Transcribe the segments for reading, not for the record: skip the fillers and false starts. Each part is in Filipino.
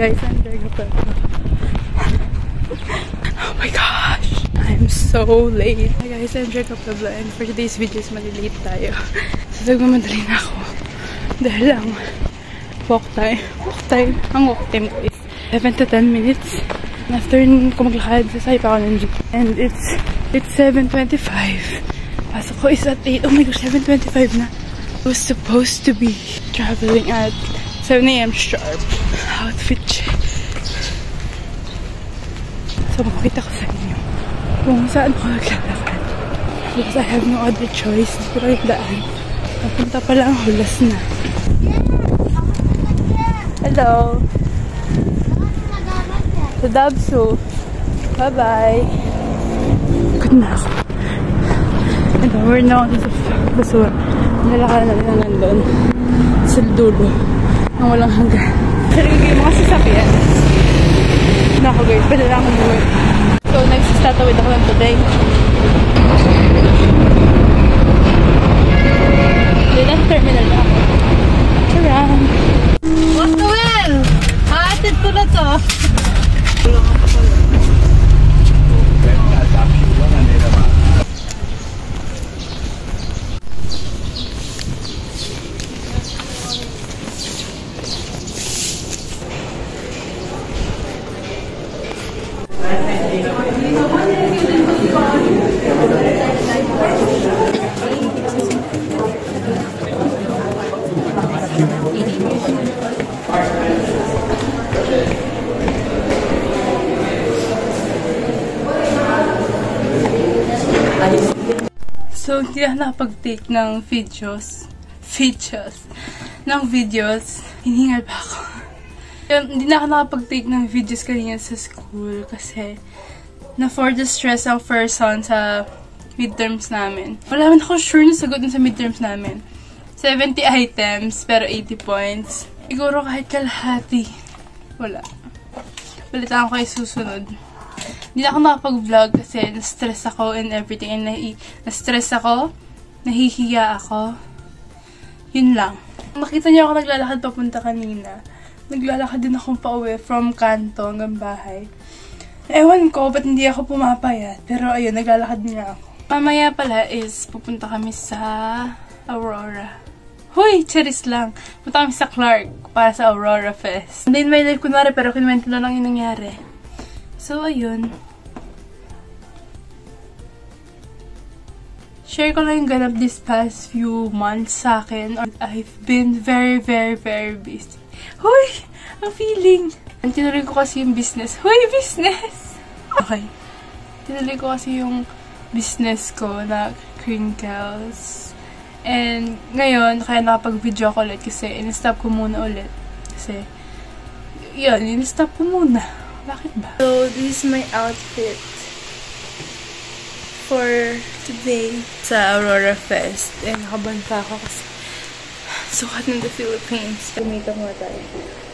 guys, I'm very good. Oh my gosh! I'm so late. Hi guys, I'm Jerica Puebla and for today's video is malilate tayo. So nagmamadali na ako. Dahil lang walk time. Ang walk time ko is 7 to 10 minutes. And after ko maglakad, sasay pa ako ng gym. And it's 7:25. Pasok ko is at 8. Oh my gosh, 7:25 na. I was supposed to be traveling at 7 AM sharp. Outfit check. So makita ko sa inyo kung saan ko naglalakad. Because I have no other choice. Pero yung daan, napunta pala ang hulas na. Hello! Sa Dabsu. Bye-bye! Good na ako. And we're now on the basura. Nalakad na nandun sa dulo ng walang hanggan. Sarili yung mga sasakyan. Nako guys, pwede lang umuwi. So, nagsistatawid ako lang today. Lilang terminal na ako. Around. What's the will? Haatid ko na to. So, hindi na nakapag-take ng videos. Hiningal pa ako. Hindi na ako nakapag-take ng videos kanina sa school kasi na-for the stress ang first son sa midterms namin. Wala man ako sure na sagot sa midterms namin. 70 items, pero 80 points. Siguro kahit kalahati. Wala. Balitaan ko kayo susunod. Hindi na ako nakapag-vlog kasi na-stress ako and everything. And na-stress ako, nahihiya ako. Yun lang. Nakita niyo ako naglalakad papunta kanina. Naglalakad din ako pauwi from kanto hanggang bahay. Ewan ko, ba't hindi ako pumapayat? Pero ayun, naglalakad nga ako. Mamaya pala is pupunta kami sa Aurora. Hoy! Charis lang. Punta kami sa Clark para sa Aurora Fest. Hindi in my life kunwari pero kinuwento na lang yung nangyari. So, ayun. Share ko lang yung ganap this past few months sa akin. I've been very, very, very busy. Hoy! Ang feeling! Tinuloy ko kasi yung business. Hoy! Business! Okay. Tinuloy ko kasi yung business ko na crinkles. And ngayon, kaya nakapag-video ako ulit kasi in-stop ko muna ulit. Kasi, yun, in-stop ko muna. Bakit ba? So, this is my outfit for today sa Aurora Fest. And nakabanta ako kasi sukat ng the Philippines. Makeup mo tayo.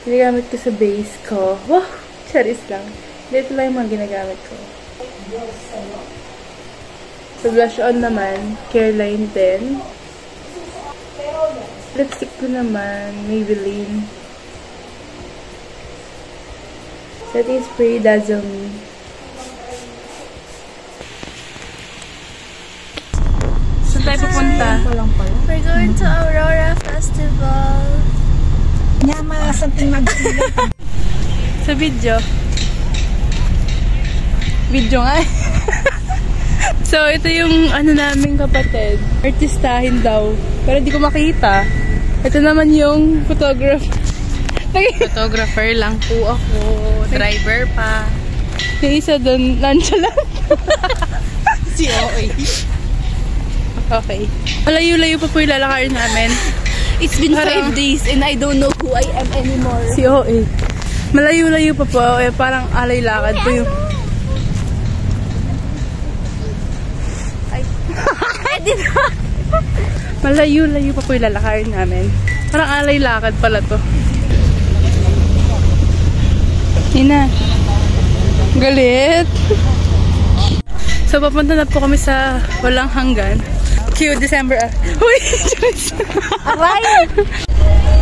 Ginagamit ko sa base ko. Wow! Charis lang. Dito lang yung mga ginagamit ko. So, blush on naman. Careline 10. Lipstick ko naman. Maybelline. Setting spray Dazzle Me. Saan tayo pupunta? We're going to Aurora Festival. Nyama, something mag-sila. Sa video. Video nga. So, ito yung ano naming kapatid. Artistahin daw. Pero hindi ko makita. Ito naman yung photographer. Photographer lang po ako. Driver pa. Yung isa doon, nonchalant. Si OA. Okay. Malayo-layo pa po yung lalakarin namin. It's been 5 days and I don't know who I am anymore. Si OA. Malayo-layo pa po. Eh, parang alay lakad po yung... Malayo-layo pa po yung lalakarin namin. Parang alay lakad pala to. Ina. Galit. So, papunta na po kami sa walang hanggan. Cue December. Uy! Aray!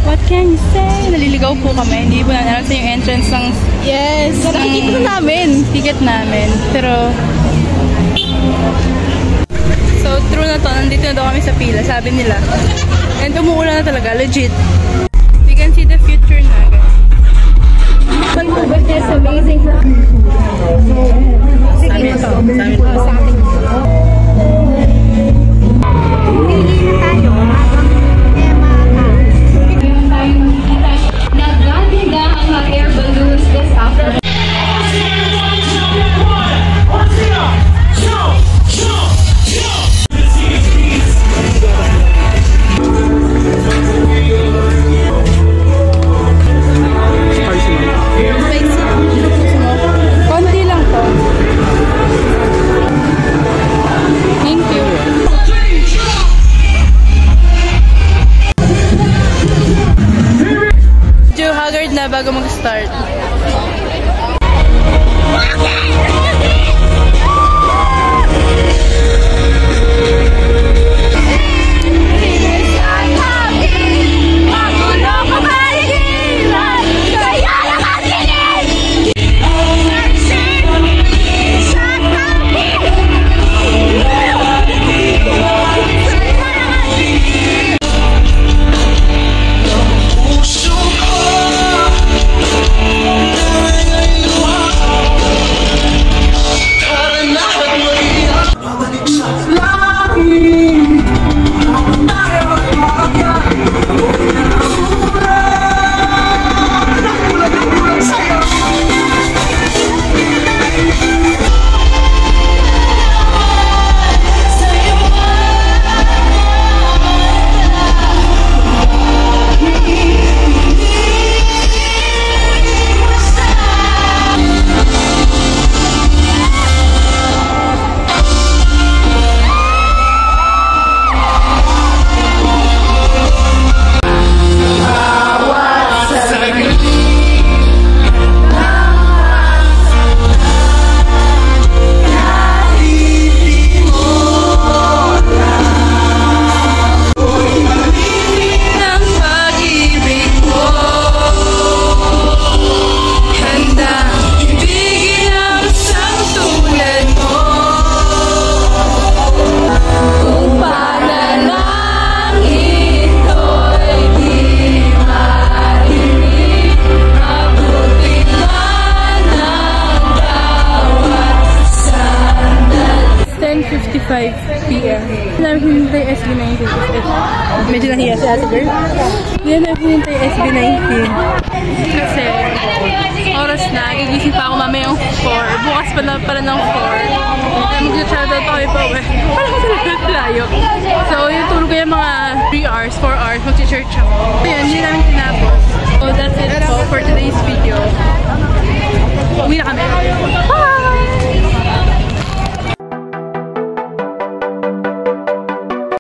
What can you say? Naliligaw po kami. Hindi po namin alam sa yung entrance ng... Yes! Nakikita na namin! Ticket namin. Pero... So, true na to. Nandito na daw kami sa pila. Sabi nila. And umuulan na talaga. Legit. We can see the future na, guys. Vancouver is amazing. Sa amin to. Sa amin to. Sa atin. Piliin tayo habang tema ka. Nagaganda ang mga air balloons this afternoon. Konti lang to. Thank you. Medyo haggard na bago mag-start. PM. Namin hinintay SB19. Medyo nahiya si ate girl. Hindi namin hinintay SB19. Kasi oras na, gigising pa ako mamayang 4. Bukas pala ng 4. Kaya mag-travel pa kami pa uwi. Parang talaga layo. So yung tulog ko yung mga 3 hours, 4 hours, mag-church ako. Ayan, hindi namin tinapos. So that's it po for today's video. Uwi na kami.